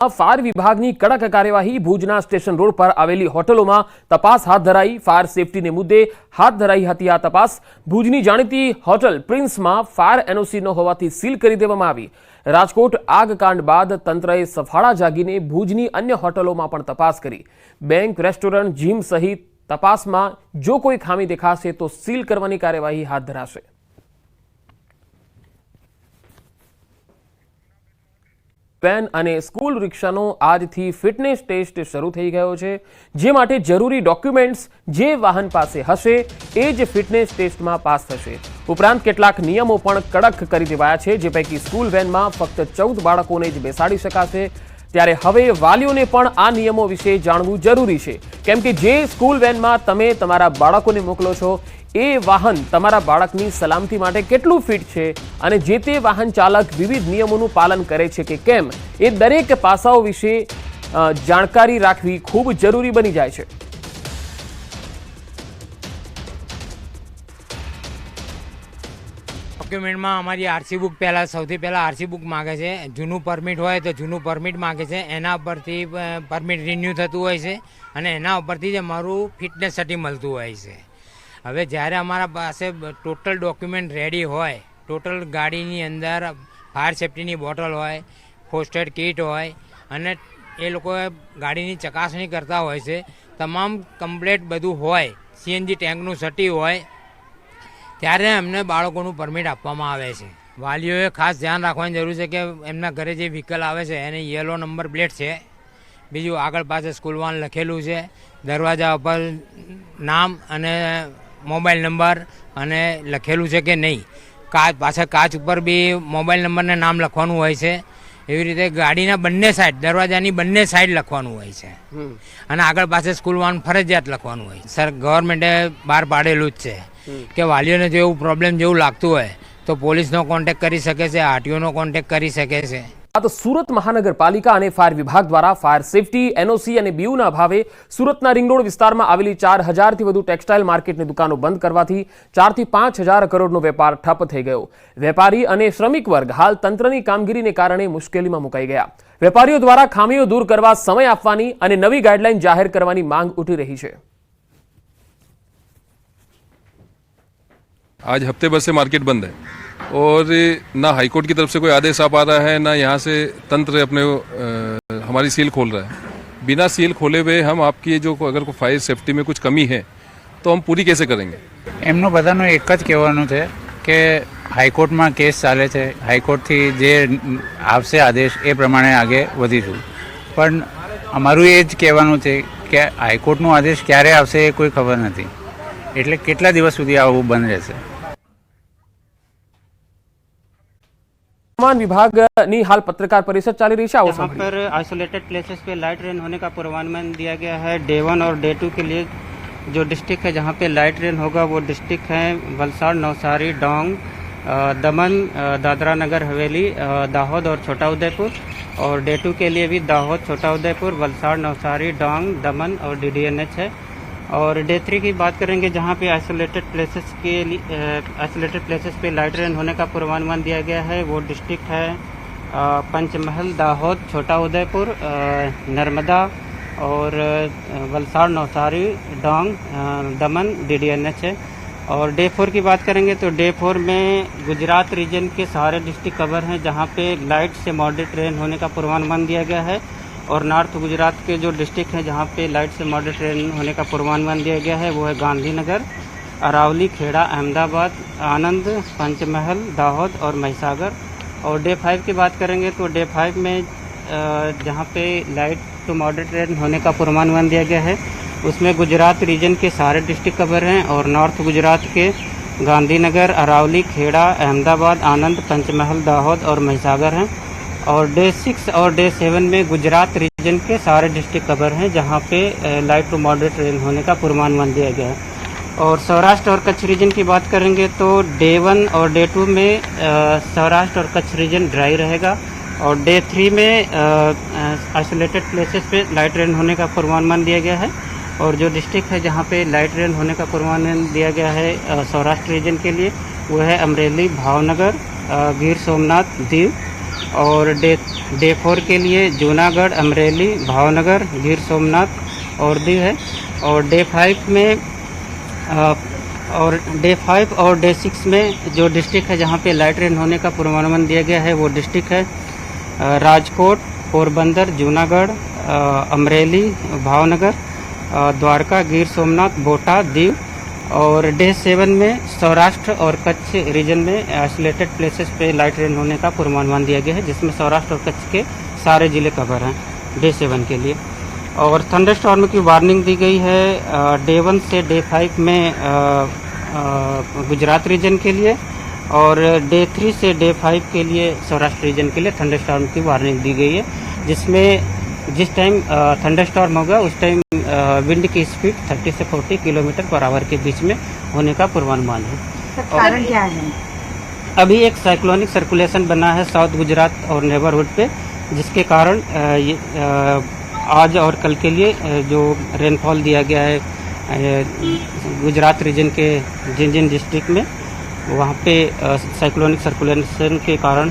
Fire विभागनी कड़क कार्यवाही भुजना station road पर आवेली होटलों में तपास हाथ धराई। फायर सेफ्टी ने मुद्दे हाथ धराई हती आ तपास। भुजनी जाણીતી होटल प्रिंस में फायर एनओसी न होवाथी सील करी देवामां आवी। राजकोट आगकांड बाद तंत्रए सफाळा जागीने भुजनी अन्य होटलों में पण तपास करी। बैंक, रेस्टोरंट, जिम सहित तपास में जो कोई खामी देखाशे तो सील करवानी कार्यवाही हाथ धराशे। पेन અને સ્કૂલ રિક્ષાનો આજથી ફિટનેસ ટેસ્ટ શરૂ થઈ ગયો છે, જે માટે જરૂરી ડોક્યુમેન્ટ્સ જે વાહન પાસે હશે એ જ ફિટનેસ ટેસ્ટમાં પાસ થશે। ઉપરાંત કેટલાક નિયમો પણ કડક કરી દેવાયા છે, જે પૈકી સ્કૂલ વેનમાં ફક્ત 14 બાળકોને જ બેસાડી શકાશે। ત્યારે હવે વાલીઓને પણ આ નિયમો વિશે જાણવું જરૂરી છે, કેમ કે જે સ્કૂલ વેનમાં તમે તમારા બાળકોને મોકલો છો એ વાહન તમારા બાળકની સલામતી માટે કેટલું ફિટ છે અને જે તે વાહન ચાલક વિવિધ નિયમોનું પાલન કરે છે કે કેમ એ દરેક પાસાઓ વિશે જાણકારી રાખવી ખૂબ જરૂરી બની જાય છે। ડોક્યુમેન્ટમાં અમારી આરસી બુક સૌથી પહેલાં આરસી બુક માગે છે। જૂનું પરમિટ હોય તો જૂનું પરમિટ માગે છે, એના ઉપરથી પરમિટ રિન્યૂ થતું હોય છે અને એના ઉપરથી જ અમારું ફિટનેસ સર્ટિફિકેટ મળતું હોય છે। હવે જ્યારે અમારા પાસે ટોટલ ડોક્યુમેન્ટ રેડી હોય, ટોટલ ગાડીની અંદર ફાયર સેફ્ટીની બોટલ હોય, ફર્સ્ટ એડ કિટ હોય અને એ લોકોએ ગાડીની ચકાસણી કરતા હોય છે, તમામ કમ્પ્લેટ બધું હોય, સીએનજી ટેન્કનું સટી હોય, ત્યારે એમને બાળકોનું પરમિટ આપવામાં આવે છે। વાલીઓએ ખાસ ધ્યાન રાખવાની જરૂર છે કે એમના ઘરે જે વ્હીકલ આવે છે એને યલો નંબર પ્લેટ છે, બીજું આગળ પાસે સ્કૂલ વાન લખેલું છે, દરવાજા ઉપર નામ અને મોબાઈલ નંબર અને લખેલું છે કે નહીં, પાછળ કાચ ઉપર બી મોબાઈલ નંબરને નામ લખવાનું હોય છે। એવી રીતે ગાડીના બંને સાઈડ, દરવાજાની બંને સાઈડ લખવાનું હોય છે અને આગળ પાસે સ્કૂલ વાન ફરજિયાત લખવાનું હોય। સર, ગવર્મેન્ટે બહાર પાડેલું જ છે કે વાલીઓને જો એવું પ્રોબ્લેમ જેવું લાગતું હોય તો પોલીસનો કોન્ટેક્ટ કરી શકે છે, આરટીઓનો કોન્ટેક્ટ કરી શકે છે। આ તો સુરત મહાનગરપાલિકા અને ફાયર વિભાગ દ્વારા ફાયર સેફટી, એનઓસી અને બીયુના ભાવે સુરતના રિંગ રોડ વિસ્તારમાં આવેલી 4000થી વધુ ટેક્સટાઇલ માર્કેટની દુકાનો બંધ કરવાથી 4 થી 5000 કરોડનો વેપાર ઠપ થઈ ગયો। વેપારી અને શ્રમિક વર્ગ હાલ તંત્રની કામગીરીને કારણે મુશ્કેલીમાં મુકાઈ ગયા। વેપારીઓ દ્વારા ખામીઓ દૂર કરવા સમય આપવાની અને નવી ગાઈડલાઈન જાહેર કરવાની માંગ ઉઠી રહી છે। आज हफ्ते भर से मार्केट बंद है और ना हाईकोर्ट की तरफ से कोई आदेश आ पा रहा है, ना यहाँ से तंत्र अपने हमारी सील खोल रहा है। बिना सील खोले हुए हम आपकी जो अगर कोई फायर सेफ्टी में कुछ कमी है तो हम पूरी कैसे करेंगे? એમનું બધાનું એક જ કહેવાનું છે કે હાઈકોર્ટમાં કેસ ચાલે છે, હાઈકોર્ટથી જે આવશે આદેશ એ પ્રમાણે આગે વધીશું। પણ અમારું એ જ કહેવાનું છે કે હાઈકોર્ટનો આદેશ ક્યારે આવશે એ કોઈ ખબર નથી, એટલે કેટલા દિવસ સુધી આવું બંધ રહેશે। विभाग हाल पत्रकार परिषद चली रही है। यहाँ पर आइसोलेटेड प्लेसेस पे लाइट रेन होने का पूर्वानुमान दिया गया है। डे 1 और डे 2 के लिए जो डिस्ट्रिक्ट है जहाँ पे लाइट रेन होगा वो डिस्ट्रिक्ट है वलसाड़, नवसारी, डोंग, दमन, दादरा नगर हवेली, दाहोद और छोटा उदयपुर। और डे 2 के लिए भी दाहोद, छोटा उदयपुर, वलसाड़, नवसारी, डोंग, दमन और DDNH है। और डे 3 की बात करेंगे जहाँ पे आइसोलेटेड प्लेसेस पे लाइट रेन होने का पूर्वानुमान दिया गया है। वो डिस्ट्रिक्ट है पंचमहल, दाहोद, छोटा उदयपुर, नर्मदा और वलसाड़, नवसारी, डोंग, दमन, DDNH है। और डे 4 की बात करेंगे तो डे 4 में गुजरात रीजन के सारे डिस्ट्रिक्ट कवर हैं जहाँ पे लाइट से मॉडरेट रेन होने का पूर्वानुमान दिया गया है। और नॉर्थ गुजरात के जो डिस्ट्रिक्ट हैं जहाँ पे लाइट से मॉडरेट रेन होने का पूर्वानुमान दिया गया है वो है गांधीनगर, अरावली, खेड़ा, अहमदाबाद, आनंद, पंचमहल, दाहोद और महिसागर। और डे 5 की बात करेंगे तो डे 5 में जहाँ पे लाइट टू मॉडरेट रेन होने का पूर्वानुमान दिया गया है उसमें गुजरात रीजन के सारे डिस्ट्रिक्ट कवर हैं और नॉर्थ गुजरात के गांधीनगर, अरावली, खेड़ा, अहमदाबाद, आनंद, पंचमहल, दाहोद और महिसागर हैं। और डे 6 और डे 7 में गुजरात रीजन के सारे डिस्ट्रिक्ट कवर हैं जहाँ पे लाइट टू मॉडरेट रेन होने का पूर्वानुमान दिया गया है। और सौराष्ट्र और कच्छ रीजन की बात करेंगे तो डे 1 और डे 2 में सौराष्ट्र और कच्छ रीजन ड्राई रहेगा और डे 3 में आइसोलेटेड प्लेसेस पे लाइट रेन होने का पूर्वानुमान दिया गया है। और जो डिस्ट्रिक्ट है जहाँ पे लाइट रेन होने का पूर्वानुमान दिया गया है सौराष्ट्र रीजन के लिए वो है अमरेली, भावनगर, गिर सोमनाथ, दीव। और डे 4 के लिए जूनागढ़, अमरेली, भावनगर, गिर सोमनाथ और दीव है। और डे 5 में और डे 6 में जो डिस्ट्रिक्ट है जहाँ पे लाइट रेन होने का पूर्वानुमान दिया गया है वो डिस्ट्रिक्ट है राजकोट, पोरबंदर, जूनागढ़, अमरेली, भावनगर, द्वारका, गिर सोमनाथ, बोटा, दीव। और डे 7 में सौराष्ट्र और कच्छ रीजन में आइसोलेटेड प्लेसेस पे लाइट रेन होने का पूर्वानुमान दिया गया है, जिसमें सौराष्ट्र और कच्छ के सारे जिले कवर हैं डे 7 के लिए। और थंडरस्टॉर्म की वार्निंग दी गई है डे 1 से डे 5 में गुजरात रीजन के लिए, और डे 3 से डे 5 के लिए सौराष्ट्र रीजन के लिए थंडरस्टॉर्म की वार्निंग दी गई है, जिसमें जिस टाइम थंडरस्टॉर्म होगा उस टाइम विंड की स्पीड 30 से 40 किलोमीटर पर आवर के बीच में होने का पूर्वानुमान है। कारण क्या है? अभी एक साइक्लोनिक सर्कुलेशन बना है साउथ गुजरात और नेबरहुड पे, जिसके कारण आज और कल के लिए जो रेनफॉल दिया गया है गुजरात रीजन के जिन जिन डिस्ट्रिक्ट में, वहाँ पे साइक्लोनिक सर्कुलेशन के कारण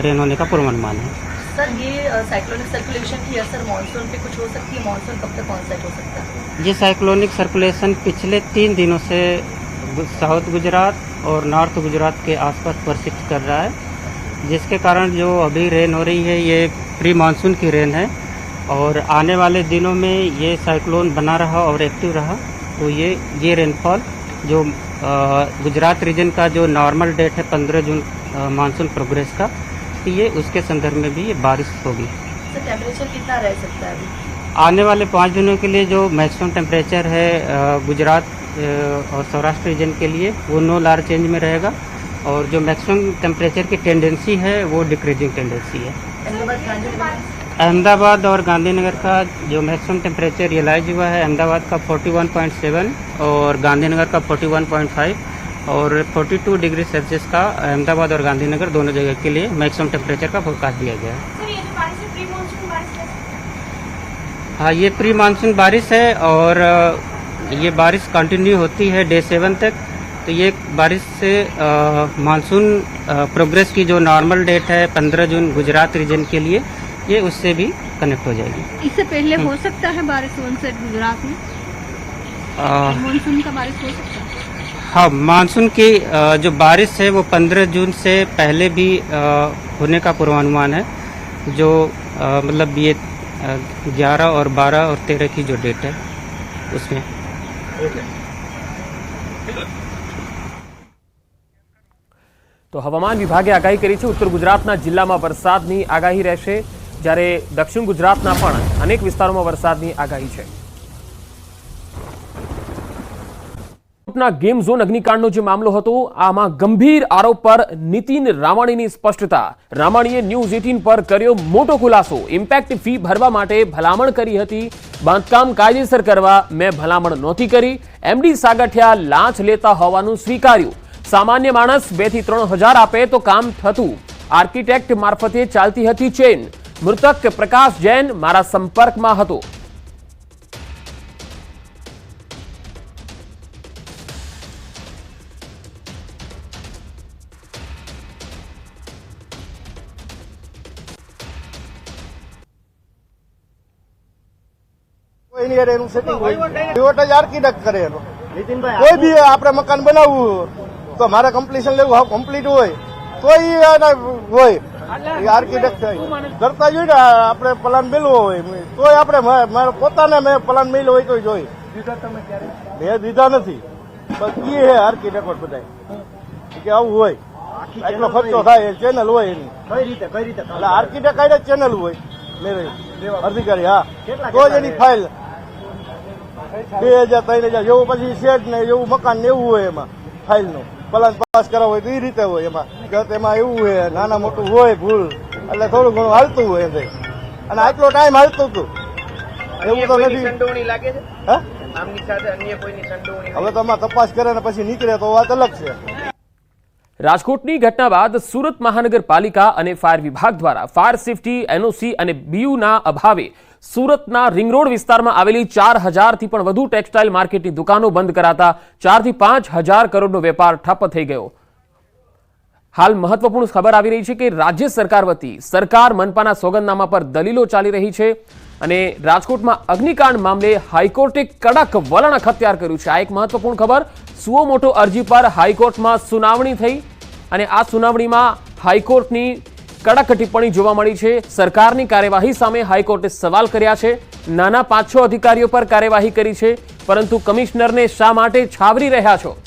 रेन होने का पूर्वानुमान है। सर, ये साइक्लोनिक सर्कुलेशन की असर मानसून पे कुछ हो सकती है? मानसून कब तक ऑनसेट हो सकता है? ये साइक्लोनिक सर्कुलेशन पिछले 3 दिनों से साउथ गुजरात और नॉर्थ गुजरात के आसपास परसिस्ट कर रहा है, जिसके कारण जो अभी रेन हो रही है ये प्री मानसून की रेन है। और आने वाले दिनों में ये साइक्लोन बना रहा और एक्टिव रहा तो ये रेनफॉल जो गुजरात रीजन का जो नॉर्मल डेट है 15 जून मानसून प्रोग्रेस का, तो ये उसके संदर्भ में भी ये बारिश होगी। सर, टेम्परेचर कितना रह सकता है अभी? आने वाले 5 दिनों के लिए जो मैक्सिमम टेम्परेचर है गुजरात और सौराष्ट्र रीजन के लिए वो नो लार्ज चेंज में रहेगा, और जो मैक्सिमम टेम्परेचर की टेंडेंसी है वो डिक्रीजिंग टेंडेंसी है। अहमदाबाद और गांधीनगर का जो मैक्सिमम टेम्परेचर रियलाइज हुआ है, अहमदाबाद का 41.7 और गांधीनगर का 41.5 और 42 डिग्री सेल्सियस का अहमदाबाद और गांधीनगर दोनों जगह के लिए मैक्सिमम टेम्परेचर का फोरकास्ट दिया गया है। सर, ये जो बारिश है प्री मानसून बारिश है? हाँ, ये प्री मानसून बारिश है और ये बारिश कंटिन्यू होती है डे 7 तक। तो ये बारिश से मानसून प्रोग्रेस की जो नॉर्मल डेट है 15 जून गुजरात रीजन के लिए, ये उससे भी कनेक्ट हो जाएगी। इससे पहले हो सकता है बारिश ऑनसेट गुजरात में? मानसून का बारिश हो सकता है? हाँ, मानसून की जो बारिश है वो 15 जून से पहले भी होने का पूर्वानुमान है, जो मतलब ये 11 और 12 और 13 की जो डेट है उसमें। તો હવામાન વિભાગે આગાહી કરી છે ઉત્તર ગુજરાતના જિલ્લામાં વરસાદની આગાહી રહેશે, જ્યારે દક્ષિણ ગુજરાતના પણ અનેક વિસ્તારોમાં વરસાદની આગાહી છે। ગેમ ઝોન અગ્નિકાંડનો જે મામલો હતો, આમાં ગંભીર આરોપ પર નીતિન રામાણીની સ્પષ્ટતા। રામાણીએ ન્યૂઝ 18 પર કર્યો મોટો ખુલાસો। ઇમ્પેક્ટ ફી ભરવા માટે ભલામણ કરી હતી, બાંધકામ કાયદેસર કરવા મેં ભલામણ નહોતી કરી। એમડી સાગઠિયા લાંચ લેતા હોવાનું સ્વીકાર્યું। सामान्य माणस 2 થી 3 હજાર આપે तो काम थतुं। आर्किटेक्ट मार्फते चालती हती चेन। मृतक प्रकाश जैन मारा संपर्क में हतो। कोई भी आपने मकान बनावू तो मारे कम्प्लीशन लेवू हाउ कम्प्लीट होय तो आर्किटेक्ट करता जो आपने प्लान मेलवो होय तो आपने मारे पोताने मैं प्लान मेल्यो होय तो जोई मैं दीधा नहीं बस ये है आर्किटेक्ट बताए कि आવું હોય એટલો ખર્ચો થાય ચેનલ હોય એની કઈ રીતે એટલે આર્કિટેક્ટ કાઢે ચેનલ હોય મેરે અધિકારી હા તો જ એની ફાઇલ 2000 3000 જેવું પછી શેડ ને જેવું મકાન ને એવું હોય એમાં ફાઇલ નું પ્લાન પાસ કરાવવો હોય તો એ રીતે હોય એમાં એમાં એવું હોય નાના મોટું હોય ભૂલ એટલે થોડું ઘણું હાલતું હોય એમ અને આટલો ટાઈમ હાલતું હતું એવું તો નથી સંડોવણી લાગે છે હા આમની સાથે અન્ય કોઈની સંડોવણી હવે તો આમાં તપાસ કરે ને પછી નીકળે તો વાત અલગ છે। રાજકોટની ઘટના બાદ સુરત મહાનગરપાલિકા અને ફાયર વિભાગ દ્વારા ફાયર સેફટી એનઓસી અને બીયુના અભાવે સુરતના રિંગ રોડ વિસ્તારમાં આવેલી 4000 થી પણ વધુ ટેક્સટાઇલ માર્કેટની દુકાનો બંધ કરાતા 4 થી 5 હજાર કરોડનો વેપાર ઠપ થઈ ગયો। હાલ મહત્વપૂર્ણ ખબર આવી રહી છે કે રાજ્ય સરકાર વતી સરકાર મનપાના સોગંદનામા પર દલીલો ચાલી રહી છે અને રાજકોટમાં અગ્નિકાંડ મામલે હાઈકોર્ટે કડક વલણ અખત્યાર કર્યું છે. આ એક મહત્વપૂર્ણ ખબર. સુઓ મોટો અરજી પર હાઈકોર્ટમાં સુનાવણી થઈ અને આ સુનાવણીમાં હાઈકોર્ટની કડક ટિપ્પણી જોવા મળી છે. સરકારની કાર્યવાહી સામે હાઈકોર્ટે સવાલ કર્યા છે. નાના 5-6 અધિકારીઓ પર કાર્યવાહી કરી છે, પરંતુ કમિશનરને શા માટે છાવરી રહ્યા છો?